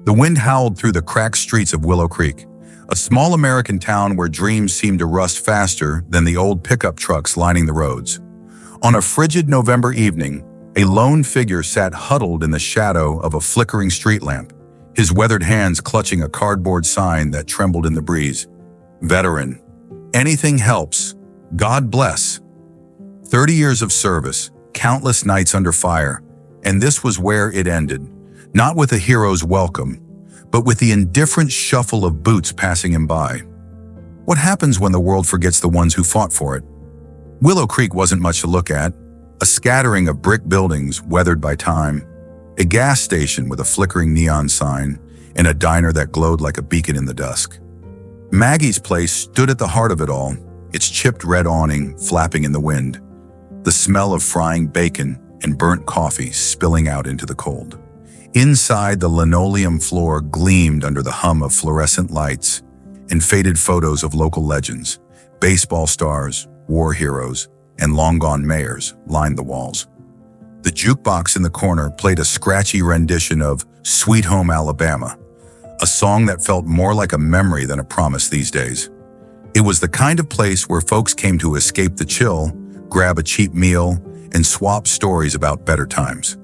The wind howled through the cracked streets of Willow Creek, a small American town where dreams seemed to rust faster than the old pickup trucks lining the roads. On a frigid November evening, a lone figure sat huddled in the shadow of a flickering street lamp, his weathered hands clutching a cardboard sign that trembled in the breeze. Veteran. Anything helps. God bless. 30 years of service, countless nights under fire, and this was where it ended. Not with a hero's welcome, but with the indifferent shuffle of boots passing him by. What happens when the world forgets the ones who fought for it? Willow Creek wasn't much to look at. A scattering of brick buildings weathered by time, a gas station with a flickering neon sign, and a diner that glowed like a beacon in the dusk. Maggie's place stood at the heart of it all, its chipped red awning flapping in the wind, the smell of frying bacon and burnt coffee spilling out into the cold. Inside, the linoleum floor gleamed under the hum of fluorescent lights and faded photos of local legends, baseball stars, war heroes, and long-gone mayors lined the walls. The jukebox in the corner played a scratchy rendition of Sweet Home Alabama, a song that felt more like a memory than a promise these days. It was the kind of place where folks came to escape the chill, grab a cheap meal, and swap stories about better times.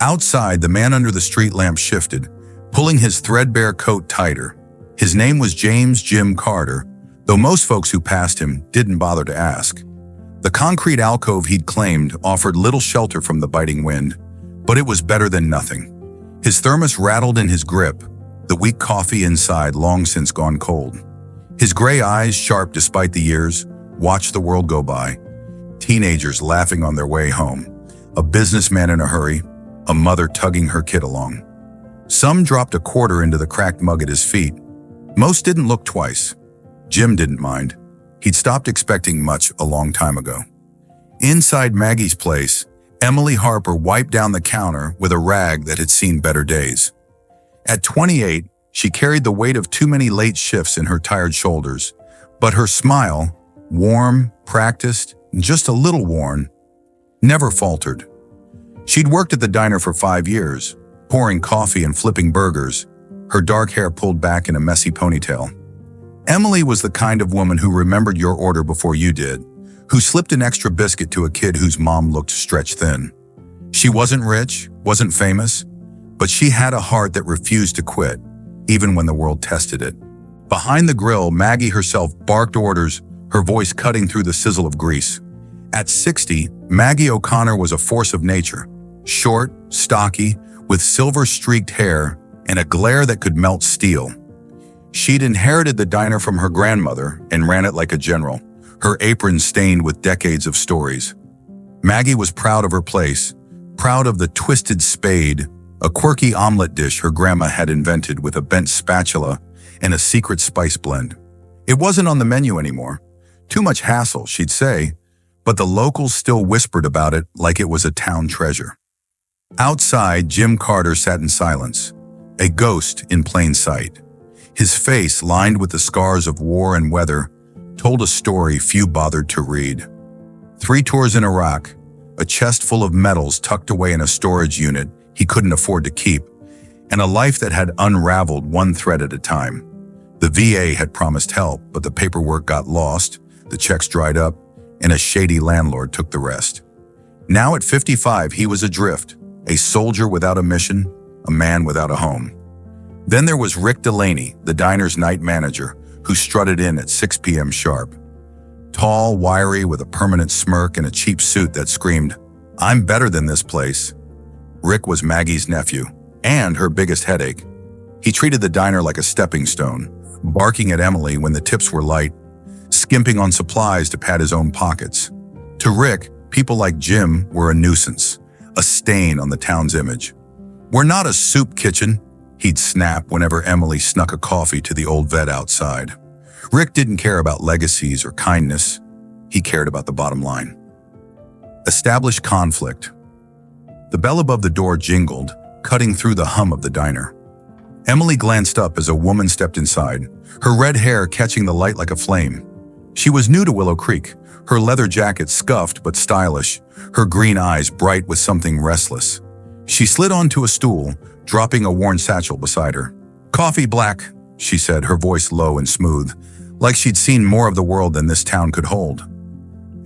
Outside, the man under the street lamp shifted, pulling his threadbare coat tighter. His name was James Jim Carter, though most folks who passed him didn't bother to ask. The concrete alcove he'd claimed offered little shelter from the biting wind, but it was better than nothing. His thermos rattled in his grip, the weak coffee inside long since gone cold. His gray eyes, sharp despite the years, watched the world go by. Teenagers laughing on their way home, a businessman in a hurry, a mother tugging her kid along. Some dropped a quarter into the cracked mug at his feet. Most didn't look twice. Jim didn't mind. He'd stopped expecting much a long time ago. Inside Maggie's place, Emily Harper wiped down the counter with a rag that had seen better days. At 28, she carried the weight of too many late shifts in her tired shoulders, but her smile, warm, practiced, just a little worn, never faltered. She'd worked at the diner for 5 years, pouring coffee and flipping burgers, her dark hair pulled back in a messy ponytail. Emily was the kind of woman who remembered your order before you did, who slipped an extra biscuit to a kid whose mom looked stretched thin. She wasn't rich, wasn't famous, but she had a heart that refused to quit, even when the world tested it. Behind the grill, Maggie herself barked orders, her voice cutting through the sizzle of grease. At 60, Maggie O'Connor was a force of nature, short, stocky, with silver-streaked hair and a glare that could melt steel. She'd inherited the diner from her grandmother and ran it like a general, her apron stained with decades of stories. Maggie was proud of her place, proud of the twisted spade, a quirky omelet dish her grandma had invented with a bent spatula and a secret spice blend. It wasn't on the menu anymore. Too much hassle, she'd say, but the locals still whispered about it like it was a town treasure. Outside, Jim Carter sat in silence, a ghost in plain sight. His face, lined with the scars of war and weather, told a story few bothered to read. 3 tours in Iraq, a chest full of medals tucked away in a storage unit he couldn't afford to keep, and a life that had unraveled one thread at a time. The VA had promised help, but the paperwork got lost, the checks dried up, and a shady landlord took the rest. Now at 55, he was adrift, a soldier without a mission, a man without a home. Then there was Rick Delaney, the diner's night manager, who strutted in at 6 p.m. sharp. Tall, wiry, with a permanent smirk and a cheap suit that screamed, "I'm better than this place." Rick was Maggie's nephew, and her biggest headache. He treated the diner like a stepping stone, barking at Emily when the tips were light, skimping on supplies to pad his own pockets. To Rick, people like Jim were a nuisance, a stain on the town's image. "We're not a soup kitchen," he'd snap whenever Emily snuck a coffee to the old vet outside. Rick didn't care about legacies or kindness. He cared about the bottom line. Establish conflict. The bell above the door jingled, cutting through the hum of the diner. Emily glanced up as a woman stepped inside, her red hair catching the light like a flame. She was new to Willow Creek, her leather jacket scuffed but stylish, her green eyes bright with something restless. She slid onto a stool, dropping a worn satchel beside her. "Coffee black," she said, her voice low and smooth, like she'd seen more of the world than this town could hold.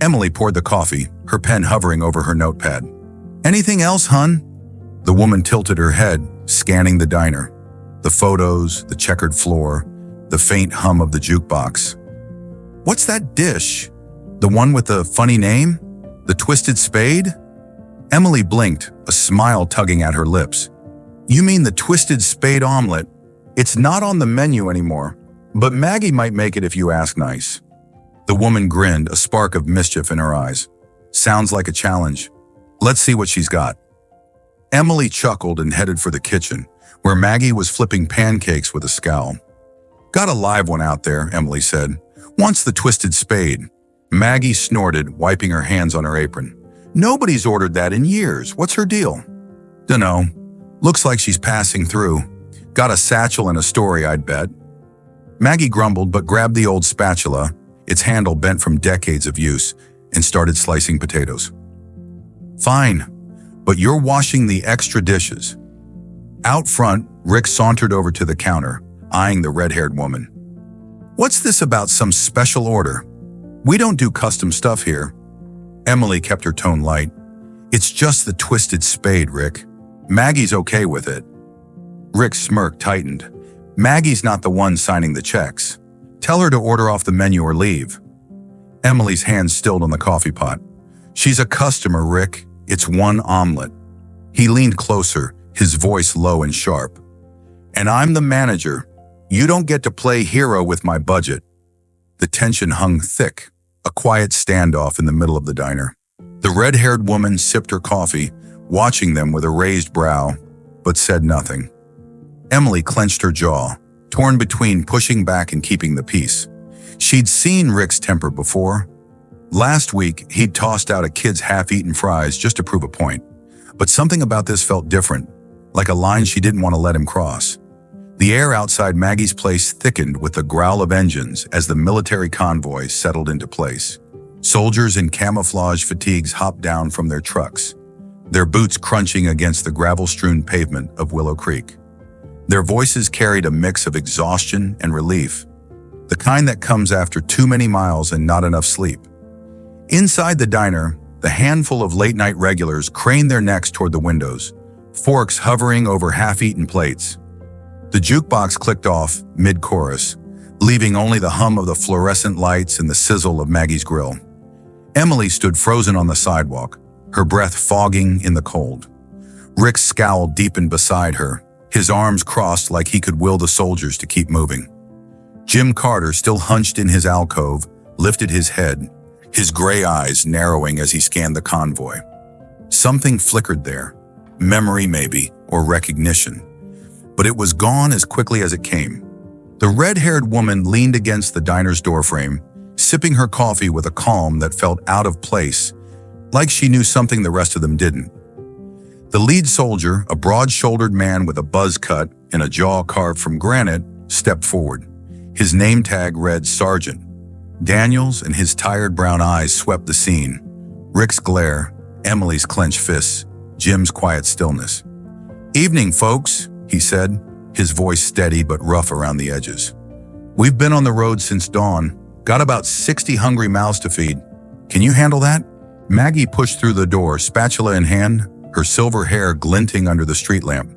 Emily poured the coffee, her pen hovering over her notepad. "Anything else, hun?" The woman tilted her head, scanning the diner. The photos, the checkered floor, the faint hum of the jukebox. "What's that dish? The one with the funny name? The Twisted Spade?" Emily blinked, a smile tugging at her lips. "You mean the Twisted Spade omelet? It's not on the menu anymore, but Maggie might make it if you ask nice." The woman grinned, a spark of mischief in her eyes. "Sounds like a challenge. Let's see what she's got." Emily chuckled and headed for the kitchen, where Maggie was flipping pancakes with a scowl. "Got a live one out there," Emily said. "Wants the Twisted Spade." Maggie snorted, wiping her hands on her apron. "Nobody's ordered that in years. What's her deal?" "Dunno. Looks like she's passing through. Got a satchel and a story, I'd bet." Maggie grumbled but grabbed the old spatula, its handle bent from decades of use, and started slicing potatoes. "Fine, but you're washing the extra dishes." Out front, Rick sauntered over to the counter, eyeing the red-haired woman. "What's this about some special order? We don't do custom stuff here." Emily kept her tone light. "It's just the Twisted Spade, Rick. Maggie's okay with it." Rick's smirk tightened. "Maggie's not the one signing the checks. Tell her to order off the menu or leave." Emily's hands stilled on the coffee pot. "She's a customer, Rick. It's one omelet." He leaned closer, his voice low and sharp. "And I'm the manager. You don't get to play hero with my budget." The tension hung thick, a quiet standoff in the middle of the diner. The red-haired woman sipped her coffee, watching them with a raised brow, but said nothing. Emily clenched her jaw, torn between pushing back and keeping the peace. She'd seen Rick's temper before. Last week, he'd tossed out a kid's half-eaten fries just to prove a point. But something about this felt different, like a line she didn't want to let him cross. The air outside Maggie's place thickened with the growl of engines as the military convoy settled into place. Soldiers in camouflage fatigues hopped down from their trucks, their boots crunching against the gravel-strewn pavement of Willow Creek. Their voices carried a mix of exhaustion and relief, the kind that comes after too many miles and not enough sleep. Inside the diner, the handful of late-night regulars craned their necks toward the windows, forks hovering over half-eaten plates. The jukebox clicked off mid-chorus, leaving only the hum of the fluorescent lights and the sizzle of Maggie's grill. Emily stood frozen on the sidewalk, her breath fogging in the cold. Rick's scowl deepened beside her, his arms crossed like he could will the soldiers to keep moving. Jim Carter, still hunched in his alcove, lifted his head, his gray eyes narrowing as he scanned the convoy. Something flickered there, memory maybe, or recognition. But it was gone as quickly as it came. The red-haired woman leaned against the diner's doorframe, sipping her coffee with a calm that felt out of place, like she knew something the rest of them didn't. The lead soldier, a broad-shouldered man with a buzz cut and a jaw carved from granite, stepped forward. His name tag read Sergeant Daniels, and his tired brown eyes swept the scene. Rick's glare, Emily's clenched fists, Jim's quiet stillness. "Evening, folks," he said, his voice steady but rough around the edges. "We've been on the road since dawn. Got about 60 hungry mouths to feed. Can you handle that?" Maggie pushed through the door, spatula in hand, her silver hair glinting under the street lamp.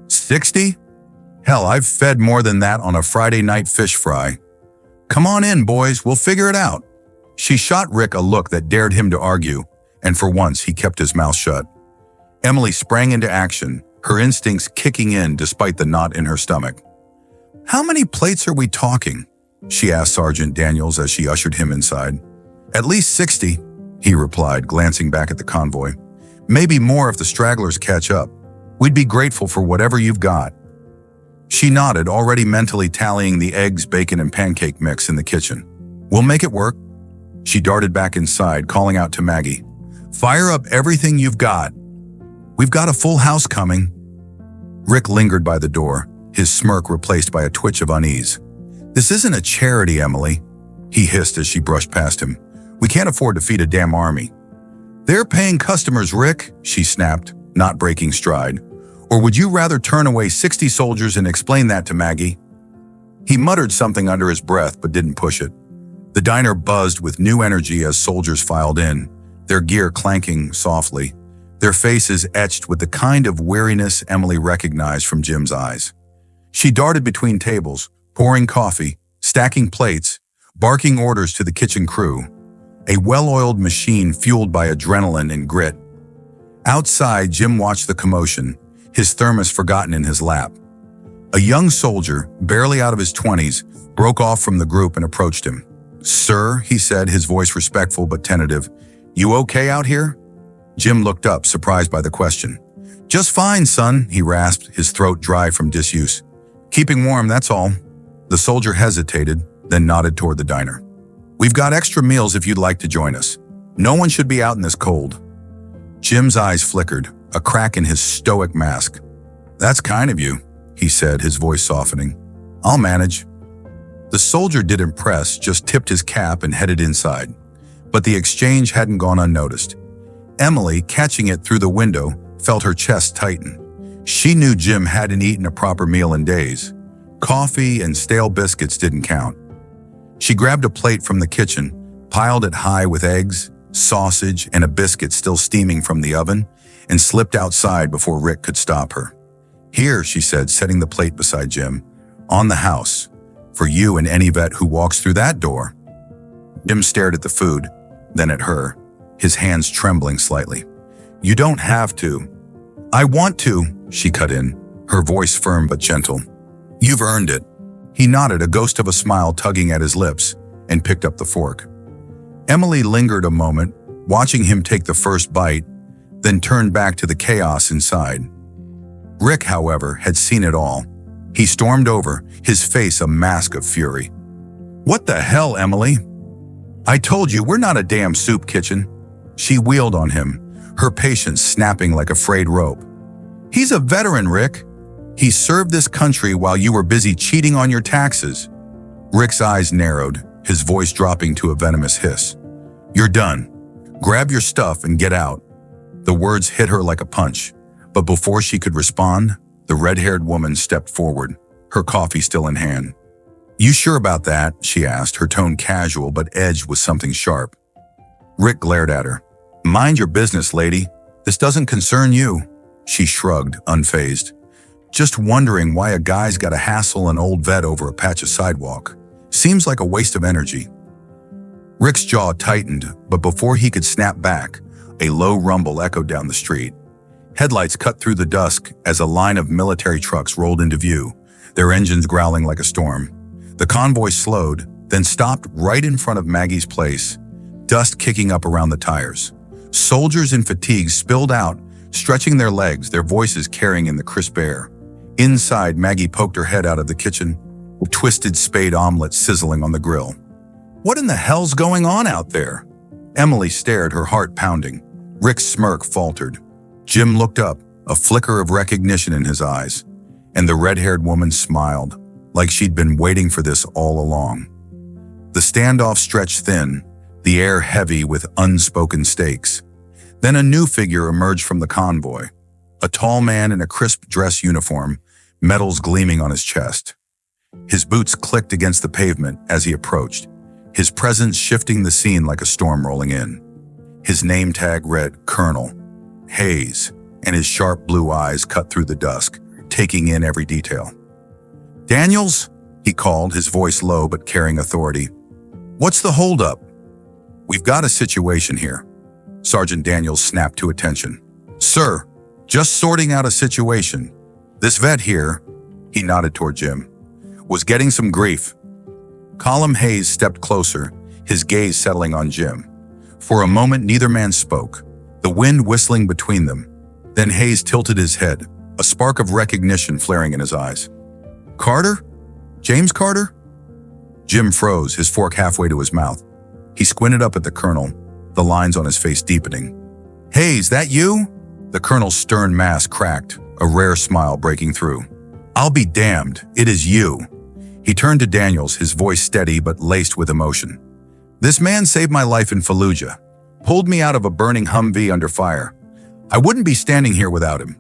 60? Hell, I've fed more than that on a Friday night fish fry. Come on in, boys, we'll figure it out. She shot Rick a look that dared him to argue, and for once he kept his mouth shut. Emily sprang into action, her instincts kicking in despite the knot in her stomach. "How many plates are we talking?" she asked Sergeant Daniels as she ushered him inside. "At least 60, he replied, glancing back at the convoy. "Maybe more if the stragglers catch up. We'd be grateful for whatever you've got." She nodded, already mentally tallying the eggs, bacon, and pancake mix in the kitchen. "We'll make it work." She darted back inside, calling out to Maggie, "Fire up everything you've got. We've got a full house coming." Rick lingered by the door, his smirk replaced by a twitch of unease. "This isn't a charity, Emily," he hissed as she brushed past him. "We can't afford to feed a damn army." "They're paying customers, Rick," she snapped, not breaking stride. Or would you rather turn away 60 soldiers and explain that to Maggie? He muttered something under his breath but didn't push it. The diner buzzed with new energy as soldiers filed in, their gear clanking softly, their faces etched with the kind of weariness Emily recognized from Jim's eyes. She darted between tables, pouring coffee, stacking plates, barking orders to the kitchen crew, a well-oiled machine fueled by adrenaline and grit. Outside, Jim watched the commotion, his thermos forgotten in his lap. A young soldier, barely out of his 20s, broke off from the group and approached him. "Sir," he said, his voice respectful but tentative, "you okay out here?" Jim looked up, surprised by the question. "Just fine, son," he rasped, his throat dry from disuse. "Keeping warm, that's all." The soldier hesitated, then nodded toward the diner. "We've got extra meals if you'd like to join us. No one should be out in this cold." Jim's eyes flickered, a crack in his stoic mask. "That's kind of you," he said, his voice softening. "I'll manage." The soldier didn't press, just tipped his cap and headed inside. But the exchange hadn't gone unnoticed. Emily, catching it through the window, felt her chest tighten. She knew Jim hadn't eaten a proper meal in days. Coffee and stale biscuits didn't count. She grabbed a plate from the kitchen, piled it high with eggs, sausage, and a biscuit still steaming from the oven, and slipped outside before Rick could stop her. "Here," she said, setting the plate beside Jim, "on the house, for you and any vet who walks through that door." Jim stared at the food, then at her, his hands trembling slightly. "You don't have to." "I want to," she cut in, her voice firm but gentle. "You've earned it." He nodded, a ghost of a smile tugging at his lips, and picked up the fork. Emily lingered a moment, watching him take the first bite, then turned back to the chaos inside. Rick, however, had seen it all. He stormed over, his face a mask of fury. "What the hell, Emily? I told you, we're not a damn soup kitchen." She wheeled on him, her patience snapping like a frayed rope. "He's a veteran, Rick. He served this country while you were busy cheating on your taxes." Rick's eyes narrowed, his voice dropping to a venomous hiss. "You're done. Grab your stuff and get out." The words hit her like a punch, but before she could respond, the red-haired woman stepped forward, her coffee still in hand. "You sure about that?" she asked, her tone casual but edged with something sharp. Rick glared at her. "Mind your business, lady. This doesn't concern you." She shrugged, unfazed. "Just wondering why a guy's got to hassle an old vet over a patch of sidewalk. Seems like a waste of energy." Rick's jaw tightened, but before he could snap back, a low rumble echoed down the street. Headlights cut through the dusk as a line of military trucks rolled into view, their engines growling like a storm. The convoy slowed, then stopped right in front of Maggie's place, dust kicking up around the tires. Soldiers in fatigues spilled out, stretching their legs, their voices carrying in the crisp air. Inside, Maggie poked her head out of the kitchen, a twisted spade omelet sizzling on the grill. "What in the hell's going on out there?" Emily stared, her heart pounding. Rick's smirk faltered. Jim looked up, a flicker of recognition in his eyes, and the red-haired woman smiled, like she'd been waiting for this all along. The standoff stretched thin, the air heavy with unspoken stakes. Then a new figure emerged from the convoy, a tall man in a crisp dress uniform, metals gleaming on his chest. His boots clicked against the pavement as he approached, his presence shifting the scene like a storm rolling in. His name tag read Colonel Hayes, and his sharp blue eyes cut through the dusk, taking in every detail. "Daniels?" he called, his voice low but carrying authority. "What's the holdup?" "We've got a situation here." Sergeant Daniels snapped to attention. "Sir, just sorting out a situation. This vet here," he nodded toward Jim, "was getting some grief." Colum Hayes stepped closer, his gaze settling on Jim. For a moment, neither man spoke, the wind whistling between them. Then Hayes tilted his head, a spark of recognition flaring in his eyes. "Carter? James Carter?" Jim froze, his fork halfway to his mouth. He squinted up at the colonel, the lines on his face deepening. "Hayes, that you?" The colonel's stern mask cracked, a rare smile breaking through. "I'll be damned, it is you." He turned to Daniels, his voice steady but laced with emotion. "This man saved my life in Fallujah, pulled me out of a burning Humvee under fire. I wouldn't be standing here without him."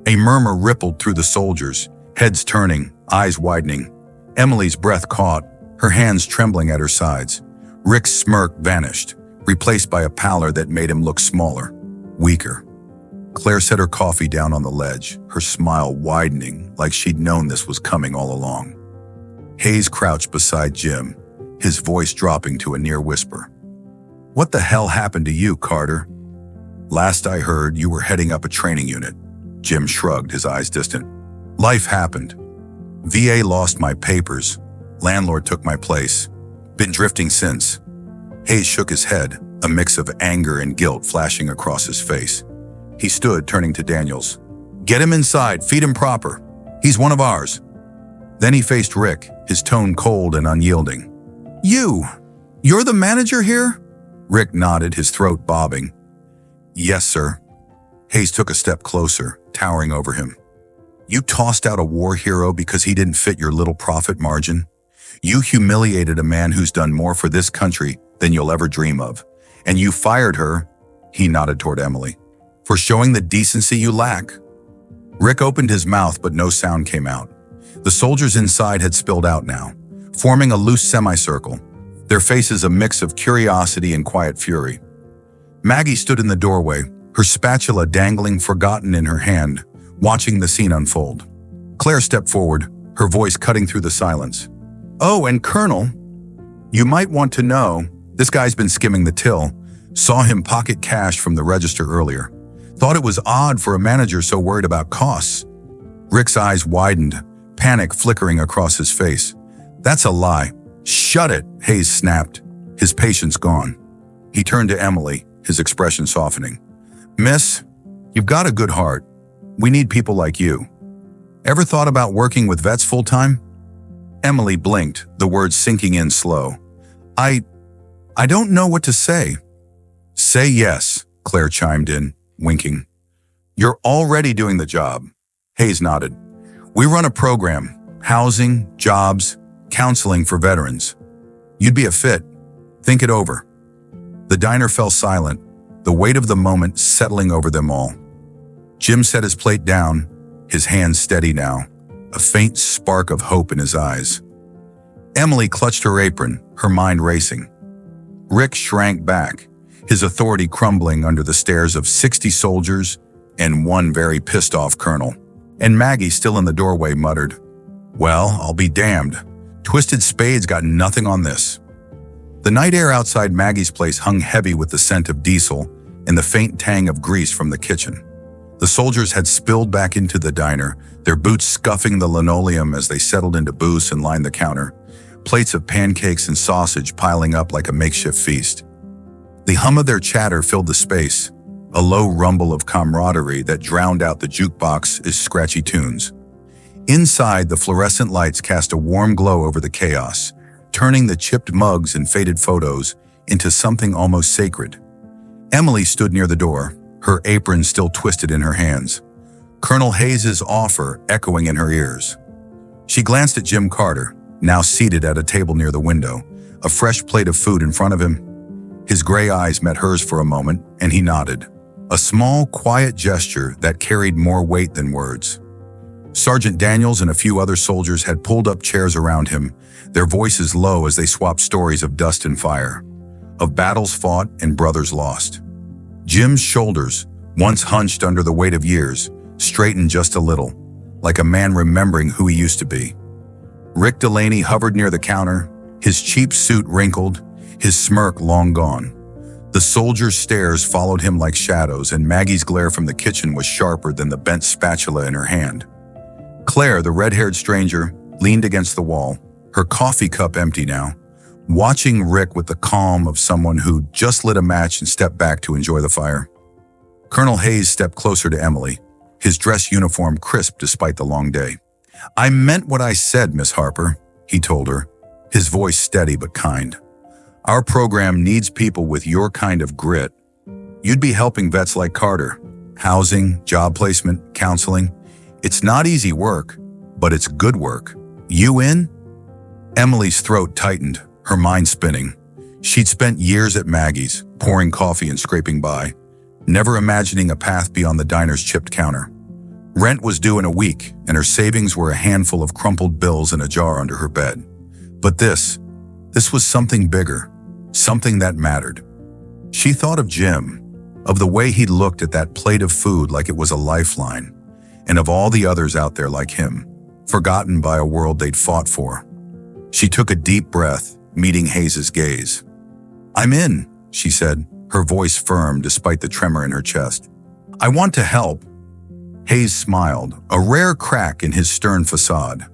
A murmur rippled through the soldiers, heads turning, eyes widening. Emily's breath caught, her hands trembling at her sides. Rick's smirk vanished, replaced by a pallor that made him look smaller, weaker. Claire set her coffee down on the ledge, her smile widening like she'd known this was coming all along. Hayes crouched beside Jim, his voice dropping to a near whisper. "What the hell happened to you, Carter?" "Last I heard, you were heading up a training unit." Jim shrugged, his eyes distant. "Life happened. VA lost my papers. Landlord took my place. Been drifting since." Hayes shook his head, a mix of anger and guilt flashing across his face. He stood, turning to Daniels. "Get him inside, feed him proper. He's one of ours." Then he faced Rick, his tone cold and unyielding. You're the manager here?" Rick nodded, his throat bobbing. "Yes, sir." Hayes took a step closer, towering over him. "You tossed out a war hero because he didn't fit your little profit margin? You humiliated a man who's done more for this country than you'll ever dream of. And you fired her," he nodded toward Emily, "for showing the decency you lack." Rick opened his mouth, but no sound came out. The soldiers inside had spilled out now, forming a loose semicircle, their faces a mix of curiosity and quiet fury. Maggie stood in the doorway, her spatula dangling forgotten in her hand, watching the scene unfold. Claire stepped forward, her voice cutting through the silence. "Oh, and Colonel, you might want to know, this guy's been skimming the till. Saw him pocket cash from the register earlier. Thought it was odd for a manager so worried about costs." Rick's eyes widened, panic flickering across his face. "That's a lie." "Shut it," Hayes snapped, his patience gone. He turned to Emily, his expression softening. "Miss, you've got a good heart. We need people like you. Ever thought about working with vets full-time?" Emily blinked, the words sinking in slow. I don't know what to say." "Say yes," Claire chimed in, winking. "You're already doing the job." Hayes nodded. "We run a program, housing, jobs, counseling for veterans. You'd be a fit. Think it over." The diner fell silent, the weight of the moment settling over them all. Jim set his plate down, his hands steady now, a faint spark of hope in his eyes. Emily clutched her apron, her mind racing. Rick shrank back, his authority crumbling under the stares of 60 soldiers and one very pissed-off colonel. And Maggie, still in the doorway, muttered, "Well, I'll be damned. Twisted Spades got nothing on this." The night air outside Maggie's place hung heavy with the scent of diesel and the faint tang of grease from the kitchen. The soldiers had spilled back into the diner, their boots scuffing the linoleum as they settled into booths and lined the counter, plates of pancakes and sausage piling up like a makeshift feast. The hum of their chatter filled the space, a low rumble of camaraderie that drowned out the jukebox's scratchy tunes. Inside, the fluorescent lights cast a warm glow over the chaos, turning the chipped mugs and faded photos into something almost sacred. Emily stood near the door, her apron still twisted in her hands, Colonel Hayes's offer echoing in her ears. She glanced at Jim Carter, now seated at a table near the window, a fresh plate of food in front of him. His gray eyes met hers for a moment, and he nodded, a small, quiet gesture that carried more weight than words. Sergeant Daniels and a few other soldiers had pulled up chairs around him, their voices low as they swapped stories of dust and fire, of battles fought and brothers lost. Jim's shoulders, once hunched under the weight of years, straightened just a little, like a man remembering who he used to be. Rick Delaney hovered near the counter, his cheap suit wrinkled, his smirk long gone. The soldiers' stares followed him like shadows, and Maggie's glare from the kitchen was sharper than the bent spatula in her hand. Claire, the red-haired stranger, leaned against the wall, her coffee cup empty now, watching Rick with the calm of someone who just lit a match and stepped back to enjoy the fire. Colonel Hayes stepped closer to Emily, his dress uniform crisp despite the long day. "I meant what I said, Miss Harper," he told her, his voice steady but kind. "Our program needs people with your kind of grit. You'd be helping vets like Carter. Housing, job placement, counseling. It's not easy work, but it's good work. You in?" Emily's throat tightened, her mind spinning. She'd spent years at Maggie's, pouring coffee and scraping by, never imagining a path beyond the diner's chipped counter. Rent was due in a week, and her savings were a handful of crumpled bills in a jar under her bed. But this was something bigger, something that mattered. She thought of Jim, of the way he'd looked at that plate of food like it was a lifeline, and of all the others out there like him, forgotten by a world they'd fought for. She took a deep breath, meeting Hayes's gaze. "I'm in," she said, her voice firm despite the tremor in her chest. "I want to help." Hayes smiled, a rare crack in his stern facade.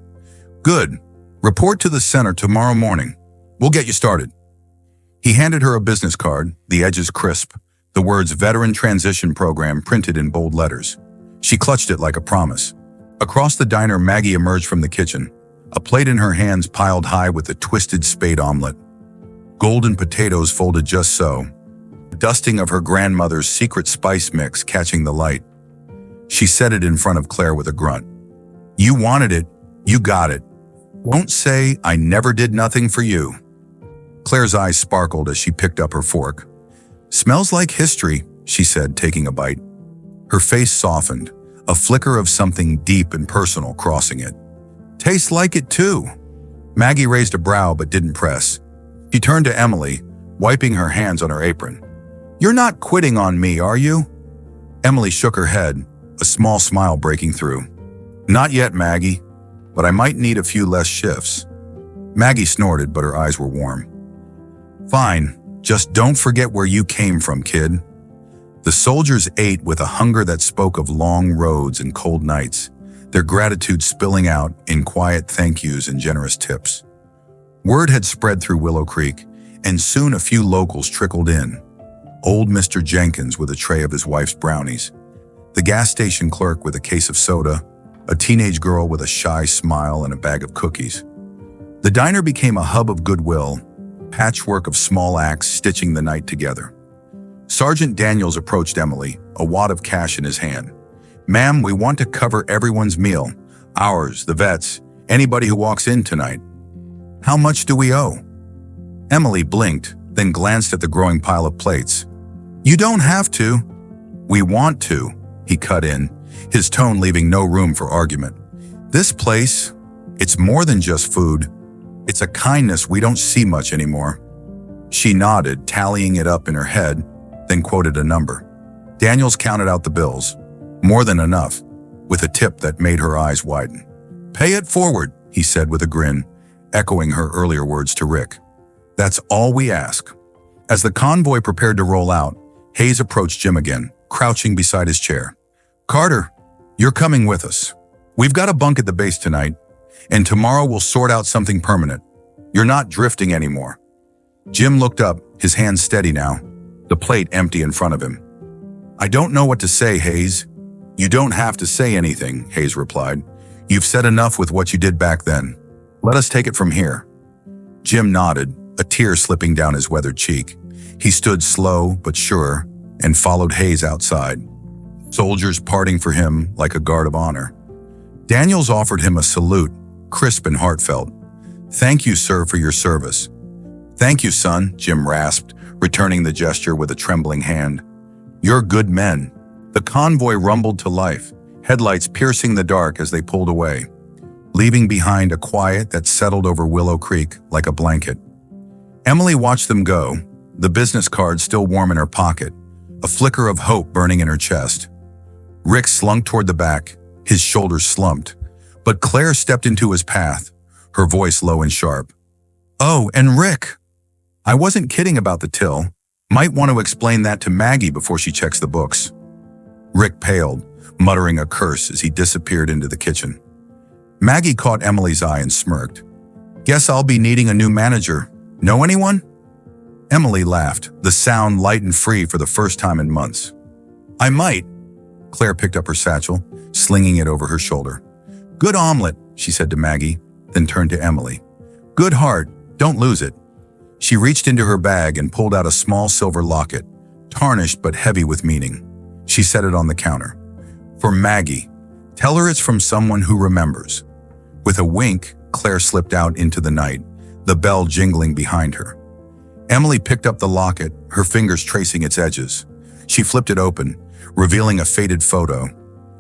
"Good. Report to the center tomorrow morning. We'll get you started." He handed her a business card, the edges crisp, the words Veteran Transition Program printed in bold letters. She clutched it like a promise. Across the diner, Maggie emerged from the kitchen, a plate in her hands piled high with a twisted spade omelet. Golden potatoes folded just so, a dusting of her grandmother's secret spice mix catching the light. She set it in front of Claire with a grunt. "You wanted it, you got it. Won't say I never did nothing for you." Claire's eyes sparkled as she picked up her fork. "Smells like history," she said, taking a bite. Her face softened, a flicker of something deep and personal crossing it. "Tastes like it too." Maggie raised a brow but didn't press. She turned to Emily, wiping her hands on her apron. "You're not quitting on me, are you?" Emily shook her head, a small smile breaking through. "Not yet, Maggie, but I might need a few less shifts." Maggie snorted, but her eyes were warm. "Fine, just don't forget where you came from, kid." The soldiers ate with a hunger that spoke of long roads and cold nights, their gratitude spilling out in quiet thank yous and generous tips. Word had spread through Willow Creek, and soon a few locals trickled in. Old Mr. Jenkins with a tray of his wife's brownies, the gas station clerk with a case of soda, a teenage girl with a shy smile and a bag of cookies. The diner became a hub of goodwill, patchwork of small acts stitching the night together. Sergeant Daniels approached Emily, a wad of cash in his hand. "Ma'am, we want to cover everyone's meal. Ours, the vets, anybody who walks in tonight." "How much do we owe?" Emily blinked, then glanced at the growing pile of plates. "You don't have to." "We want to," he cut in, his tone leaving no room for argument. "This place, it's more than just food. It's a kindness we don't see much anymore." She nodded, tallying it up in her head, then quoted a number. Daniels counted out the bills. More than enough, with a tip that made her eyes widen. "Pay it forward," he said with a grin, echoing her earlier words to Rick. "That's all we ask." As the convoy prepared to roll out, Hayes approached Jim again, crouching beside his chair. "Carter, you're coming with us. We've got a bunk at the base tonight, and tomorrow we'll sort out something permanent. You're not drifting anymore." Jim looked up, his hands steady now, the plate empty in front of him. "I don't know what to say, Hayes." "You don't have to say anything," Hayes replied. "You've said enough with what you did back then. Let us take it from here." Jim nodded, a tear slipping down his weathered cheek. He stood slow but sure and followed Hayes outside, soldiers parting for him like a guard of honor. Daniels offered him a salute, crisp and heartfelt. "Thank you, sir, for your service." "Thank you, son," Jim rasped, returning the gesture with a trembling hand. "You're good men." The convoy rumbled to life, headlights piercing the dark as they pulled away, leaving behind a quiet that settled over Willow Creek like a blanket. Emily watched them go, the business card still warm in her pocket, a flicker of hope burning in her chest. Rick slunk toward the back, his shoulders slumped, but Claire stepped into his path, her voice low and sharp. "Oh, and Rick, I wasn't kidding about the till. Might want to explain that to Maggie before she checks the books." Rick paled, muttering a curse as he disappeared into the kitchen. Maggie caught Emily's eye and smirked. "Guess I'll be needing a new manager. Know anyone?" Emily laughed, the sound light and free for the first time in months. "I might." Claire picked up her satchel, slinging it over her shoulder. "Good omelet," she said to Maggie, then turned to Emily. "Good heart, don't lose it." She reached into her bag and pulled out a small silver locket, tarnished but heavy with meaning. She set it on the counter. "For Maggie. Tell her it's from someone who remembers." With a wink, Claire slipped out into the night, the bell jingling behind her. Emily picked up the locket, her fingers tracing its edges. She flipped it open, revealing a faded photo.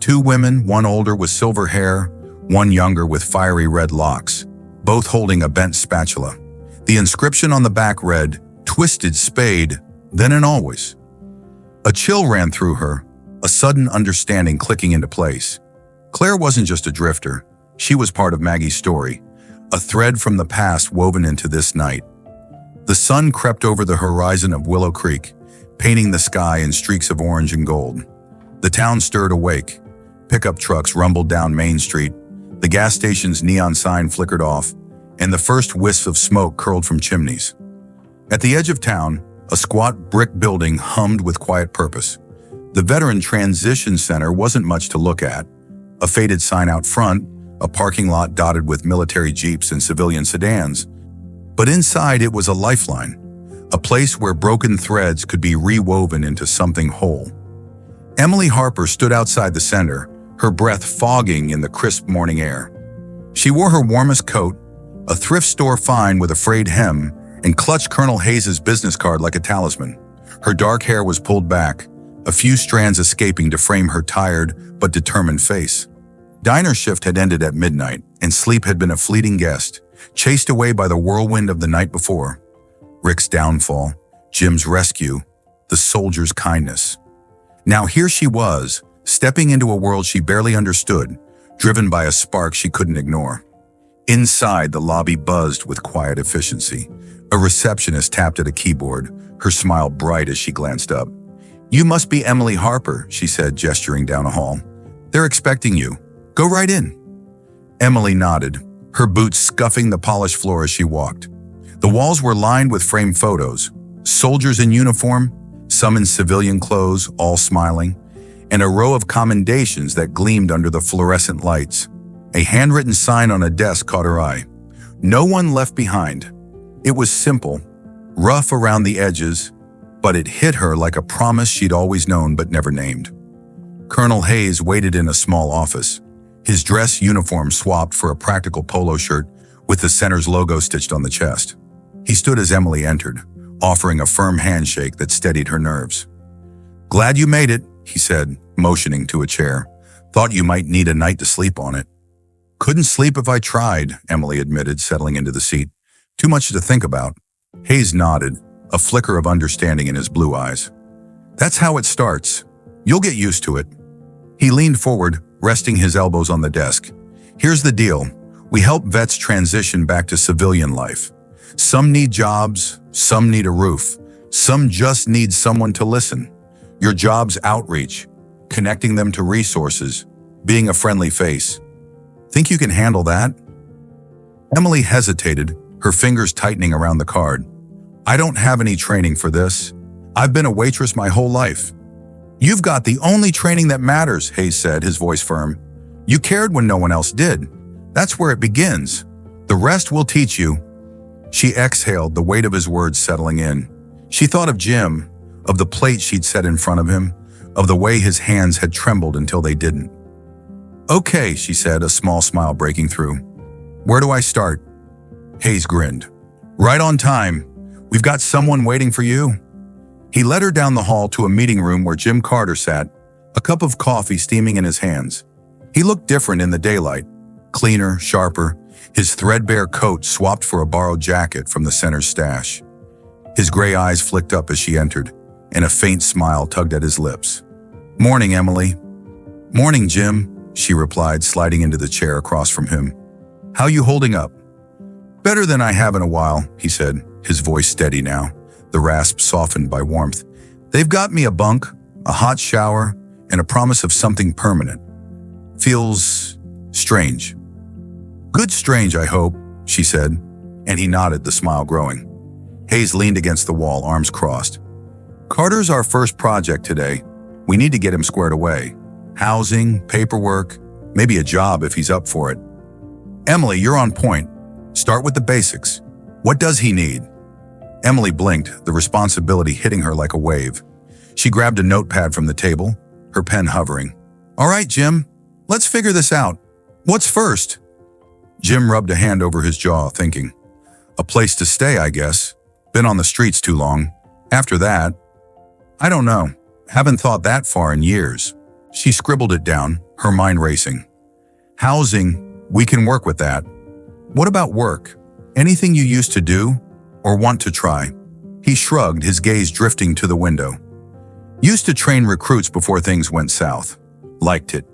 Two women, one older with silver hair, one younger with fiery red locks, both holding a bent spatula. The inscription on the back read, "Twisted Spade, then and always." A chill ran through her, a sudden understanding clicking into place. Claire wasn't just a drifter. She was part of Maggie's story, a thread from the past woven into this night. The sun crept over the horizon of Willow Creek, painting the sky in streaks of orange and gold. The town stirred awake. Pickup trucks rumbled down Main Street. The gas station's neon sign flickered off, and the first wisps of smoke curled from chimneys. At the edge of town, a squat brick building hummed with quiet purpose. The Veteran Transition Center wasn't much to look at. A faded sign out front, a parking lot dotted with military jeeps and civilian sedans. But inside it was a lifeline, a place where broken threads could be rewoven into something whole. Emily Harper stood outside the center, her breath fogging in the crisp morning air. She wore her warmest coat, a thrift store find with a frayed hem, and clutched Colonel Hayes's business card like a talisman. Her dark hair was pulled back, a few strands escaping to frame her tired but determined face. Diner shift had ended at midnight, and sleep had been a fleeting guest, chased away by the whirlwind of the night before. Rick's downfall, Jim's rescue, the soldier's kindness. Now here she was, stepping into a world she barely understood, driven by a spark she couldn't ignore. Inside, the lobby buzzed with quiet efficiency. A receptionist tapped at a keyboard, her smile bright as she glanced up. "You must be Emily Harper," she said, gesturing down a hall. "They're expecting you. Go right in." Emily nodded, her boots scuffing the polished floor as she walked. The walls were lined with framed photos, soldiers in uniform, some in civilian clothes, all smiling, and a row of commendations that gleamed under the fluorescent lights. A handwritten sign on a desk caught her eye. "No one left behind." It was simple, rough around the edges, but it hit her like a promise she'd always known but never named. Colonel Hayes waited in a small office, his dress uniform swapped for a practical polo shirt with the center's logo stitched on the chest. He stood as Emily entered, offering a firm handshake that steadied her nerves. "Glad you made it," he said, motioning to a chair. "Thought you might need a night to sleep on it." "Couldn't sleep if I tried," Emily admitted, settling into the seat. "Too much to think about." Hayes nodded, a flicker of understanding in his blue eyes. "That's how it starts. You'll get used to it." He leaned forward, resting his elbows on the desk. "Here's the deal. We help vets transition back to civilian life. Some need jobs, some need a roof, some just need someone to listen. Your job's outreach, connecting them to resources, being a friendly face. Think you can handle that?" Emily hesitated, her fingers tightening around the card. "I don't have any training for this. I've been a waitress my whole life." "You've got the only training that matters," Hayes said, his voice firm. "You cared when no one else did. That's where it begins. The rest will teach you." She exhaled, the weight of his words settling in. She thought of Jim, of the plate she'd set in front of him, of the way his hands had trembled until they didn't. "Okay," she said, a small smile breaking through. "Where do I start?" Hayes grinned. "Right on time. We've got someone waiting for you." He led her down the hall to a meeting room where Jim Carter sat, a cup of coffee steaming in his hands. He looked different in the daylight, cleaner, sharper, his threadbare coat swapped for a borrowed jacket from the center's stash. His gray eyes flicked up as she entered, and a faint smile tugged at his lips. "Morning, Emily." "Morning, Jim," she replied, sliding into the chair across from him. "How you holding up?" "Better than I have in a while," he said, his voice steady now, the rasp softened by warmth. "They've got me a bunk, a hot shower, and a promise of something permanent. Feels strange." "Good strange, I hope," she said, and he nodded, the smile growing. Hayes leaned against the wall, arms crossed. "Carter's our first project today. We need to get him squared away. Housing, paperwork, maybe a job if he's up for it." "Emily, you're on point. Start with the basics. What does he need?" Emily blinked, the responsibility hitting her like a wave. She grabbed a notepad from the table, her pen hovering. "All right, Jim, let's figure this out. What's first?" Jim rubbed a hand over his jaw, thinking. "A place to stay, I guess. Been on the streets too long. After that, I don't know. Haven't thought that far in years." She scribbled it down, her mind racing. Housing, we can work with that. What about work? Anything you used to do or want to try? He shrugged, his gaze drifting to the window. Used to train recruits before things went south. Liked it.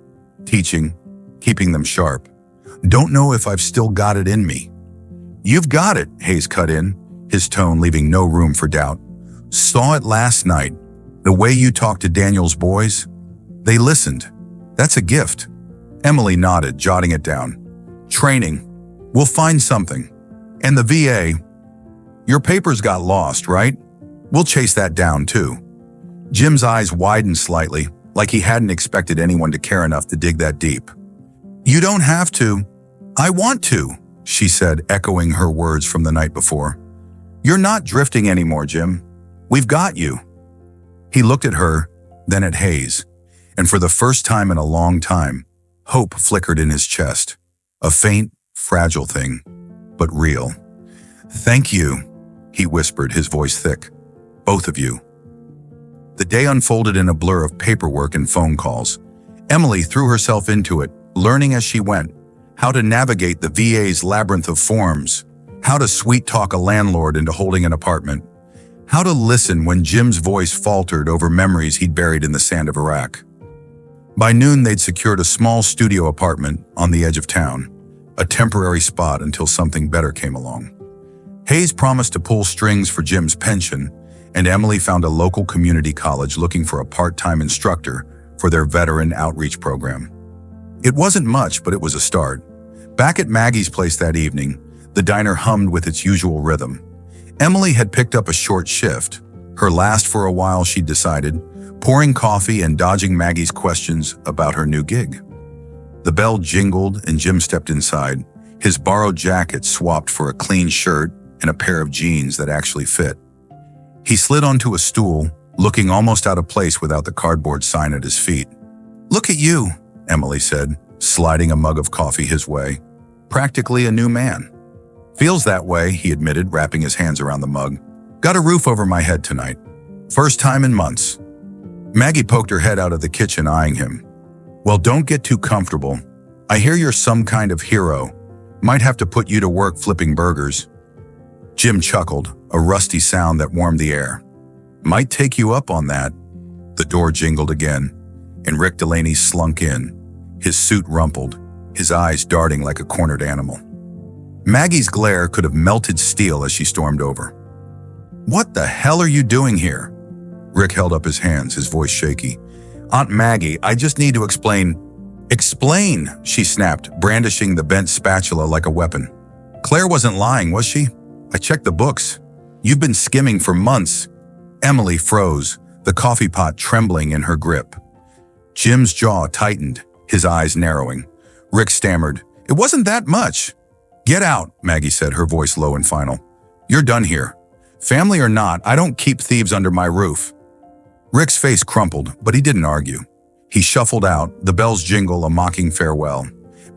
Teaching, keeping them sharp. Don't know if I've still got it in me. You've got it, Hayes cut in, his tone leaving no room for doubt. Saw it last night. The way you talked to Daniel's boys. They listened. That's a gift. Emily nodded, jotting it down. Training. We'll find something. And the VA. Your papers got lost, right? We'll chase that down too. Jim's eyes widened slightly, like he hadn't expected anyone to care enough to dig that deep. You don't have to. I want to, she said, echoing her words from the night before. You're not drifting anymore, Jim. We've got you. He looked at her, then at Hayes, and for the first time in a long time, hope flickered in his chest. A faint, fragile thing, but real. Thank you, he whispered, his voice thick. Both of you. The day unfolded in a blur of paperwork and phone calls. Emily threw herself into it, learning as she went how to navigate the VA's labyrinth of forms, how to sweet-talk a landlord into holding an apartment, how to listen when Jim's voice faltered over memories he'd buried in the sand of Iraq. By noon, they'd secured a small studio apartment on the edge of town, a temporary spot until something better came along. Hayes promised to pull strings for Jim's pension, and Emily found a local community college looking for a part-time instructor for their veteran outreach program. It wasn't much, but it was a start. Back at Maggie's place that evening, the diner hummed with its usual rhythm. Emily had picked up a short shift, her last for a while, she'd decided, pouring coffee and dodging Maggie's questions about her new gig. The bell jingled and Jim stepped inside, his borrowed jacket swapped for a clean shirt and a pair of jeans that actually fit. He slid onto a stool, looking almost out of place without the cardboard sign at his feet. Look at you, Emily said, sliding a mug of coffee his way. Practically a new man. Feels that way, he admitted, wrapping his hands around the mug. Got a roof over my head tonight. First time in months. Maggie poked her head out of the kitchen, eyeing him. Well, don't get too comfortable. I hear you're some kind of hero. Might have to put you to work flipping burgers. Jim chuckled, a rusty sound that warmed the air. Might take you up on that. The door jingled again, and Rick Delaney slunk in, his suit rumpled, his eyes darting like a cornered animal. Maggie's glare could have melted steel as she stormed over. What the hell are you doing here? Rick held up his hands, his voice shaky. Aunt Maggie, I just need to explain. Explain, she snapped, brandishing the bent spatula like a weapon. Claire wasn't lying, was she? I checked the books. You've been skimming for months. Emily froze, the coffee pot trembling in her grip. Jim's jaw tightened, his eyes narrowing. Rick stammered, It wasn't that much. Get out, Maggie said, her voice low and final. You're done here. Family or not, I don't keep thieves under my roof. Rick's face crumpled, but he didn't argue. He shuffled out, the bells jingle a mocking farewell.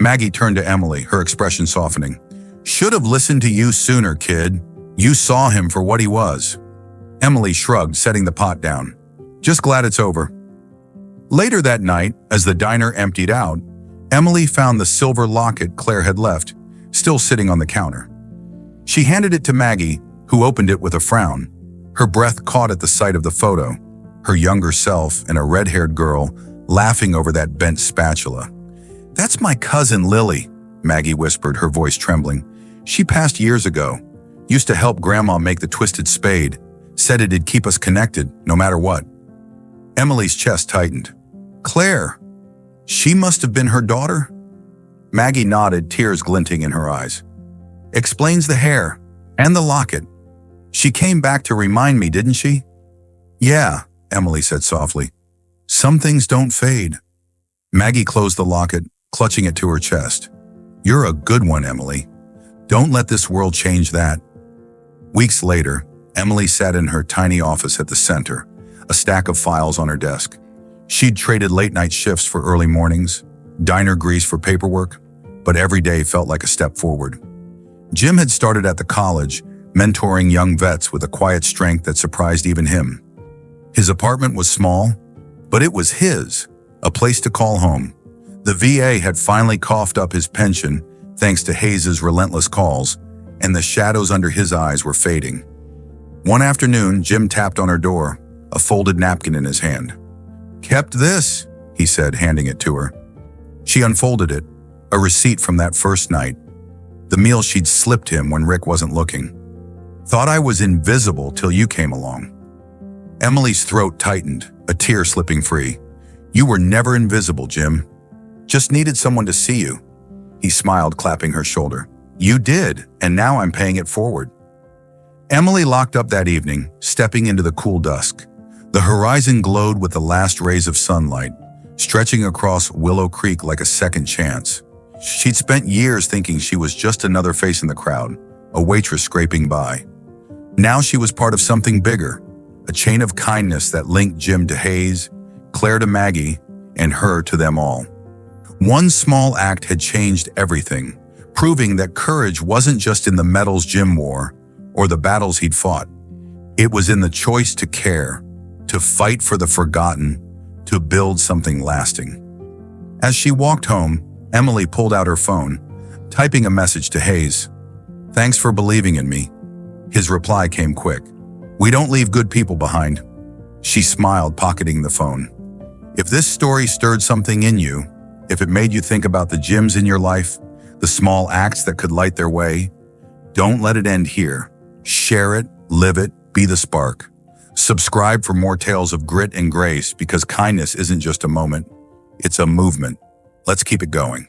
Maggie turned to Emily, her expression softening. Should have listened to you sooner, kid. You saw him for what he was. Emily shrugged, setting the pot down. Just glad it's over. Later that night, as the diner emptied out, Emily found the silver locket Claire had left, still sitting on the counter. She handed it to Maggie, who opened it with a frown. Her breath caught at the sight of the photo, her younger self and a red-haired girl laughing over that bent spatula. That's my cousin Lily, Maggie whispered, her voice trembling. She passed years ago. Used to help Grandma make the twisted spade. Said it'd keep us connected, no matter what. Emily's chest tightened. Claire, she must have been her daughter? Maggie nodded, tears glinting in her eyes. Explains the hair and the locket. She came back to remind me, didn't she? Yeah, Emily said softly. Some things don't fade. Maggie closed the locket, clutching it to her chest. You're a good one, Emily. Don't let this world change that. Weeks later, Emily sat in her tiny office at the center, a stack of files on her desk. She'd traded late-night shifts for early mornings, diner grease for paperwork, but every day felt like a step forward. Jim had started at the college, mentoring young vets with a quiet strength that surprised even him. His apartment was small, but it was his, a place to call home. The VA had finally coughed up his pension thanks to Hayes's relentless calls, and the shadows under his eyes were fading. One afternoon, Jim tapped on her door, a folded napkin in his hand. "Kept this," he said, handing it to her. She unfolded it, a receipt from that first night, the meal she'd slipped him when Rick wasn't looking. "Thought I was invisible till you came along." Emily's throat tightened, a tear slipping free. "You were never invisible, Jim. Just needed someone to see you." He smiled, clapping her shoulder. "You did, and now I'm paying it forward." Emily locked up that evening, stepping into the cool dusk. The horizon glowed with the last rays of sunlight, stretching across Willow Creek like a second chance. She'd spent years thinking she was just another face in the crowd, a waitress scraping by. Now she was part of something bigger, a chain of kindness that linked Jim to Hayes, Claire to Maggie, and her to them all. One small act had changed everything, proving that courage wasn't just in the medals Jim wore or the battles he'd fought. It was in the choice to care, to fight for the forgotten, to build something lasting. As she walked home, Emily pulled out her phone, typing a message to Hayes. "Thanks for believing in me." His reply came quick. "We don't leave good people behind." She smiled, pocketing the phone. If this story stirred something in you, if it made you think about the Jims in your life, the small acts that could light their way, don't let it end here. Share it, live it, be the spark. Subscribe for more tales of grit and grace, because kindness isn't just a moment, it's a movement. Let's keep it going.